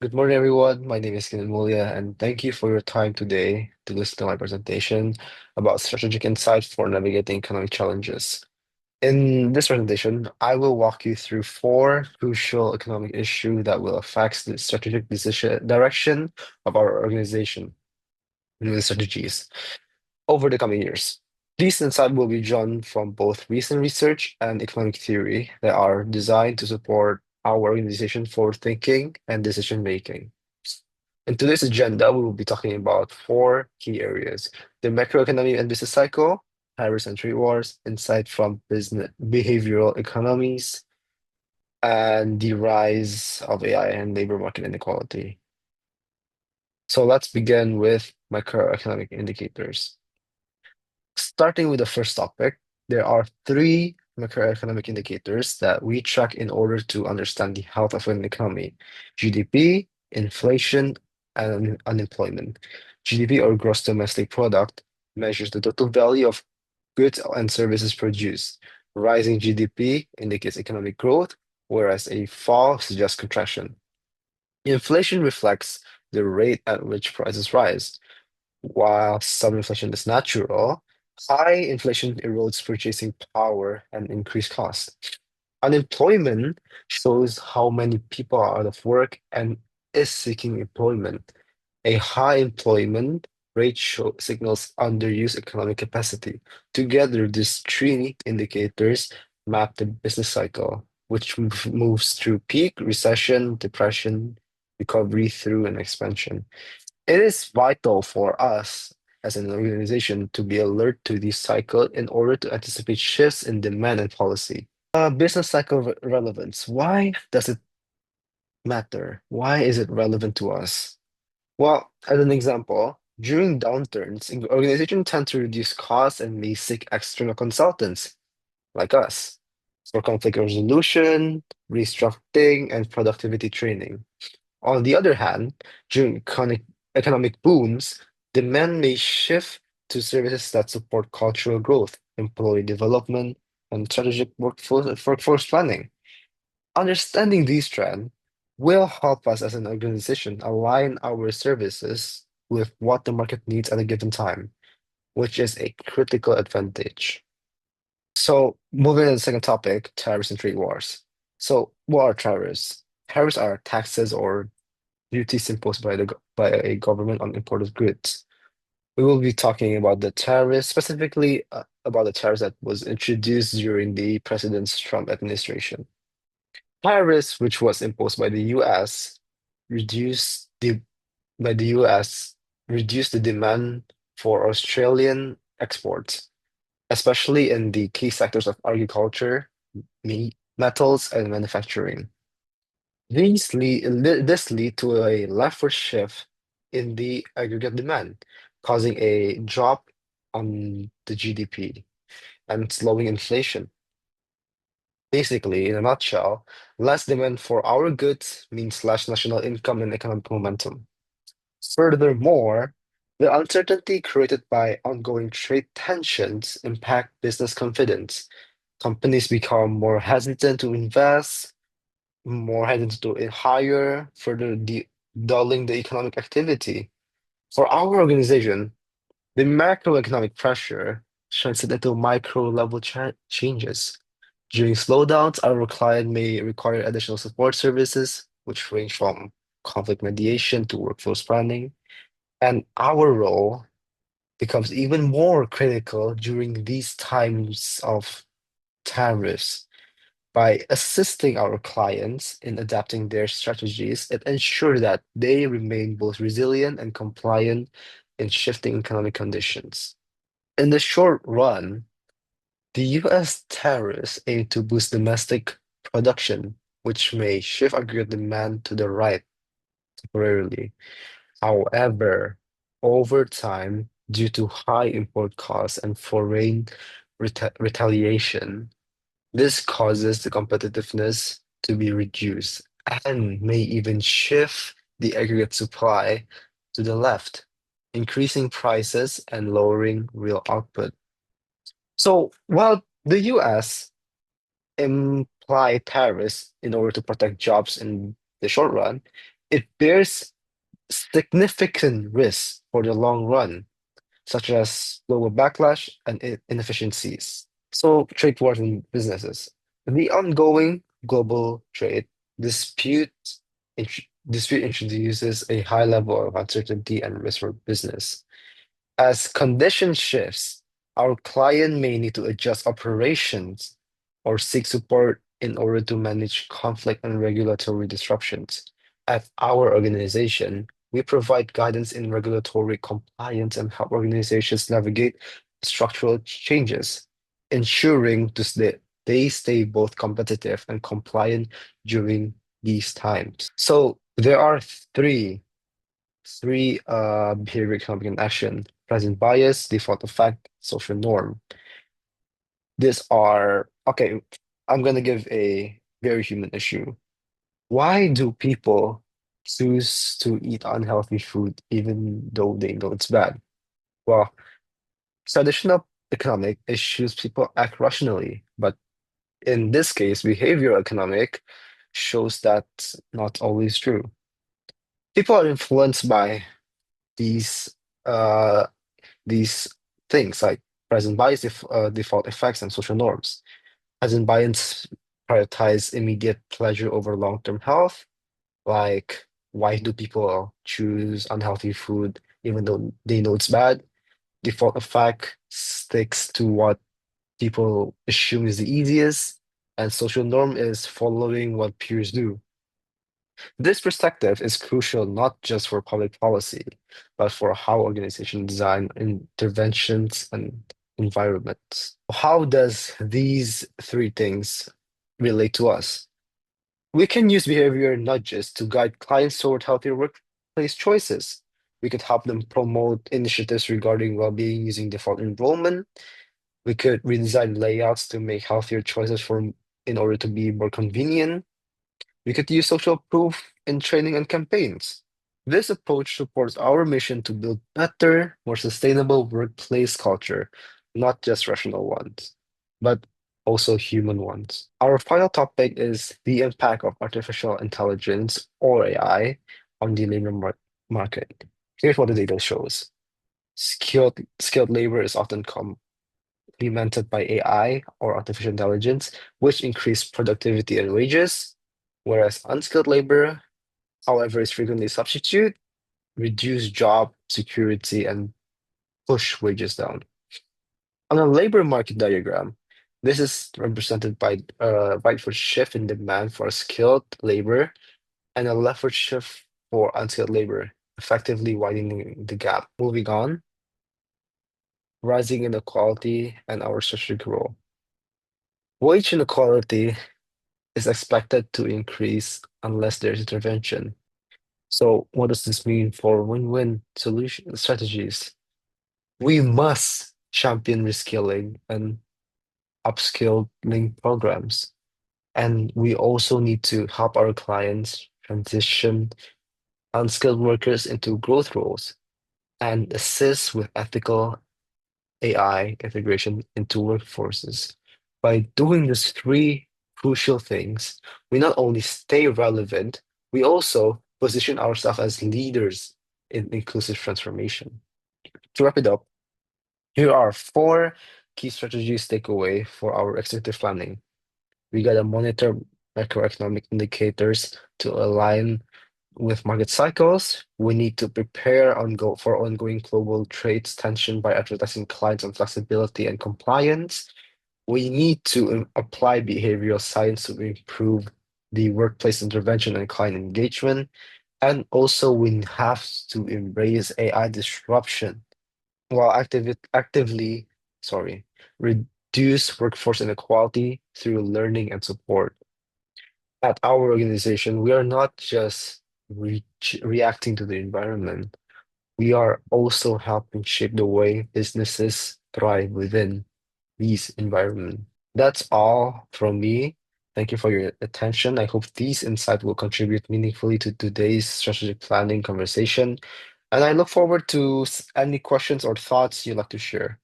Good morning, everyone. My name is Kinan Mulia, and thank you for your time today to listen to my presentation about strategic insight for navigating economic challenges. In this presentation, I will walk you through four crucial economic issues that will affect the strategic decision direction of our organization and the strategies over the coming years. These insights will be drawn from both recent research and economic theory that are designed to support our organization forward thinking and decision making. In today's agenda, we will be talking about four key areas: the macroeconomy and business cycle, tariffs and trade wars, insight from business behavioral economies, and the rise of AI and labor market inequality. So let's begin with macroeconomic indicators. Starting with the first topic, there are three macroeconomic indicators that we track in order to understand the health of an economy: GDP, inflation, and unemployment. GDP, or gross domestic product, measures the total value of goods and services produced. Rising GDP indicates economic growth, whereas a fall suggests contraction. Inflation reflects the rate at which prices rise. While some inflation is natural, high inflation erodes purchasing power and increase costs. Unemployment shows how many people are out of work and is seeking employment. A high employment rate signals underused economic capacity. Together, these three indicators map the business cycle, which moves through peak, recession, depression, recovery through an expansion. It is vital for us as an organization to be alert to this cycle in order to anticipate shifts in demand and policy. Business cycle relevance. Why does it matter? Why is it relevant to us? Well, as an example, during downturns, organizations tend to reduce costs and may seek external consultants like us for conflict resolution, restructuring, and productivity training. On the other hand, during economic booms, demand may shift to services that support cultural growth, employee development, and strategic workforce planning. Understanding these trends will help us as an organization align our services with what the market needs at a given time, which is a critical advantage. So, moving to the second topic, tariffs and trade wars. So, what are tariffs? Tariffs are taxes or duties imposed by by a government on imported goods. We will be talking about the tariffs, specifically about the tariffs that was introduced during the President Trump administration. Tariffs, which was imposed by the U.S., reduced the by the U.S. reduced the demand for Australian exports, especially in the key sectors of agriculture, meat, metals, and manufacturing. This lead to a leftward shift in the aggregate demand, causing a drop on the GDP and slowing inflation. Basically, in a nutshell, less demand for our goods means less national income and economic momentum. Furthermore, the uncertainty created by ongoing trade tensions impact business confidence. Companies become more hesitant to invest, more headed to a higher, further dulling the economic activity. For our organization, the macroeconomic pressure translates into micro level changes. During slowdowns, our client may require additional support services, which range from conflict mediation to workforce planning. And our role becomes even more critical during these times of tariffs. By assisting our clients in adapting their strategies, it ensures that they remain both resilient and compliant in shifting economic conditions. In the short run, the US tariffs aim to boost domestic production, which may shift aggregate demand to the right temporarily. However, over time, due to high import costs and foreign retaliation, this causes the competitiveness to be reduced and may even shift the aggregate supply to the left, increasing prices and lowering real output. So while the US imply tariffs in order to protect jobs in the short run, It bears significant risks for the long run, such as global backlash and inefficiencies. So, trade wars and businesses. The ongoing global trade dispute, dispute introduces a high level of uncertainty and risk for business. As condition shifts, our client may need to adjust operations or seek support in order to manage conflict and regulatory disruptions. At our organization, we provide guidance in regulatory compliance and help organizations navigate structural changes, ensuring they stay both competitive and compliant during these times. So there are three behavior economic in action: present bias, default effect, social norm. These are okay. I'm gonna give a very human issue. Why do people choose to eat unhealthy food even though they know it's bad? Well, traditional economic issues people act rationally, but in this case, behavioral economic shows that's not always true. People are influenced by these uh these things like present bias, default effects, and social norms. Present bias prioritize immediate pleasure over long-term health. Like, why do people choose unhealthy food even though they know it's bad? Default effect sticks to what people assume is the easiest, and social norm is following what peers do. This perspective is crucial not just for public policy, but for how organizations design interventions and environments. How does these three things relate to us? We can use behavior nudges to guide clients toward healthier workplace choices. We could help them promote initiatives regarding well-being using default enrollment. We could redesign layouts to make healthier choices in order to be more convenient. We could use social proof in training and campaigns. This approach supports our mission to build better, more sustainable workplace culture, not just rational ones, but also human ones. Our final topic is the impact of artificial intelligence, or AI, on the labor market. Here's what the data shows. Skilled labor is often complemented by AI or artificial intelligence, which increase productivity and wages, whereas unskilled labor, however, is frequently substitute, reduce job security, and push wages down. On a labor market diagram, this is represented by a rightward shift in demand for skilled labor and a leftward shift for unskilled labor, effectively widening the gap. Moving on, rising inequality and our strategic role. Wage inequality is expected to increase unless there's intervention. So, what does this mean for win-win solution strategies? We must champion reskilling and upskilling programs. And we also need to help our clients transition unskilled workers into growth roles and assist with ethical AI integration into workforces. By doing these three crucial things, we not only stay relevant, we also position ourselves as leaders in inclusive transformation. To wrap it up, here are four key strategies takeaway for our executive planning. We gotta monitor macroeconomic indicators to align with market cycles. We need to prepare for ongoing global trade tension by advertising clients on flexibility and compliance. We need to apply behavioral science to improve the workplace intervention and client engagement. And also, we have to embrace AI disruption while actively, sorry, reduce workforce inequality through learning and support. At our organization, we are not just reacting to the environment, we are also helping shape the way businesses thrive within these environments. That's all from me. Thank you for your attention. I hope these insights will contribute meaningfully to today's strategic planning conversation. And I look forward to any questions or thoughts you'd like to share.